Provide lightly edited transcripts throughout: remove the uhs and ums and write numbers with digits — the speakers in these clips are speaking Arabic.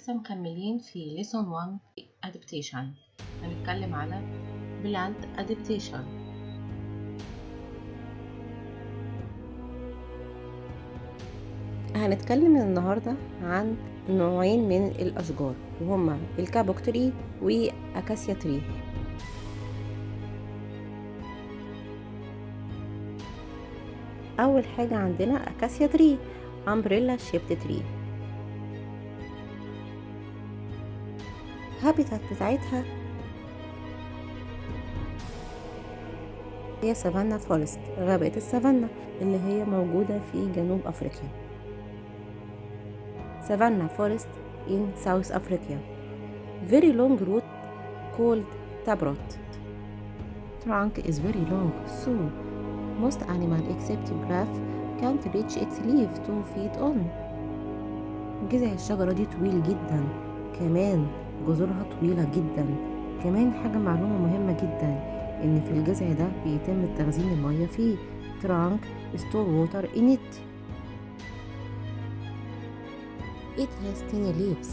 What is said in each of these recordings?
لسه مكملين في lesson 1 adaptation. هنتكلم على plant adaptation. هنتكلم النهاردة عن نوعين من الأشجار وهما الكابوك تري وأكاسيا تري. أول حاجة عندنا أكاسيا تري umbrella shaped tree. هابيتات بتاعتها هي سافانا فورست، غابات السافانا اللي هي موجودة في جنوب أفريقيا. سافانا فورست in South Africa. Very long root called taproot. Trunk is very long, so most animal except giraffe can't reach its leaf to feed on. جذع الشجرة دي طويل جدا، كمان جذورها طويلة جدا. كمان حاجة معلومة مهمة جدا ان في الجذع ده بيتم تخزين المية فيه. trunk store water in it. It has tiny leaves.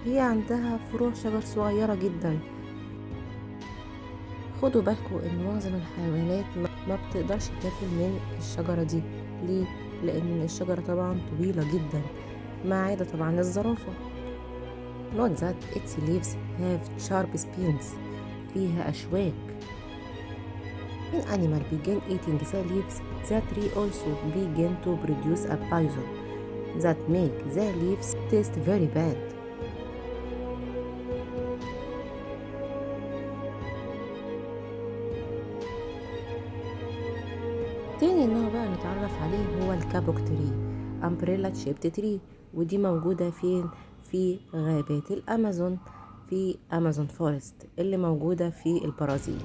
هي عندها فروع شجر صغيرة جدا. خدوا بالكم ان معظم الحيوانات ما بتقدرش تاكل من الشجرة دي. ليه؟ لان الشجرة طبعا طويلة جدا، ما عدا طبعا الزرافة. Note that its leaves have sharp spines. فيها أشواك. When animal begin eating the leaves, the tree also begin to produce a poison that make the leaves taste very bad. تاني نوع بقى نتعرف عليه هو الكابوك تري umbrella shaped tree، ودي موجودة فين؟ في غابات الأمازون، في أمازون فورست اللي موجودة في البرازيل.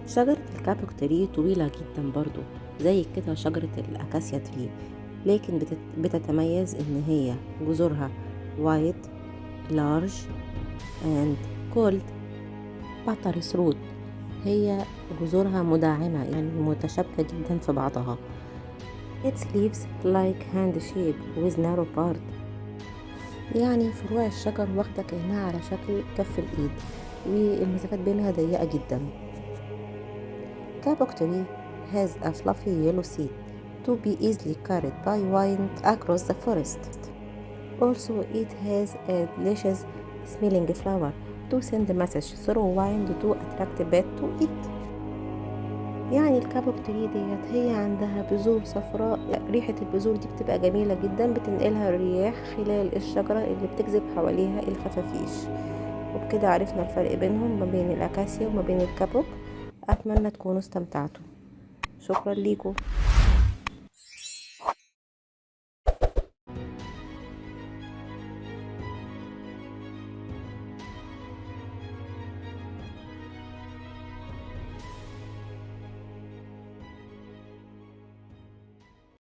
شجرة الكابوك تري طويلة جدا برضو زي كده شجرة الأكاسيا تري، لكن بتتميز ان هي جذورها wide large and called buttress root. هي جذورها مدعمة يعني متشابكة جدا في بعضها. Its leaves like hand shape with narrow part. يعني فروع الشجر واخدة كأنها على شكل كف الإيد والمسافات بينها ضيقة جدا. Kabok tree has a fluffy yellow seed to be easily carried by wind across the forest. Also, it has a delicious smelling flower to send a message through wind to attract birds to it. يعني الكابوك تري ديت هي عندها بذور صفراء، ريحة البذور دي بتبقى جميلة جدا، بتنقلها الرياح خلال الشجرة اللي بتجذب حواليها الخفافيش. وبكده عرفنا الفرق بينهم ما بين الأكاسيا وما بين الكابوك. أتمنى تكونوا استمتعتوا. شكرا ليكم.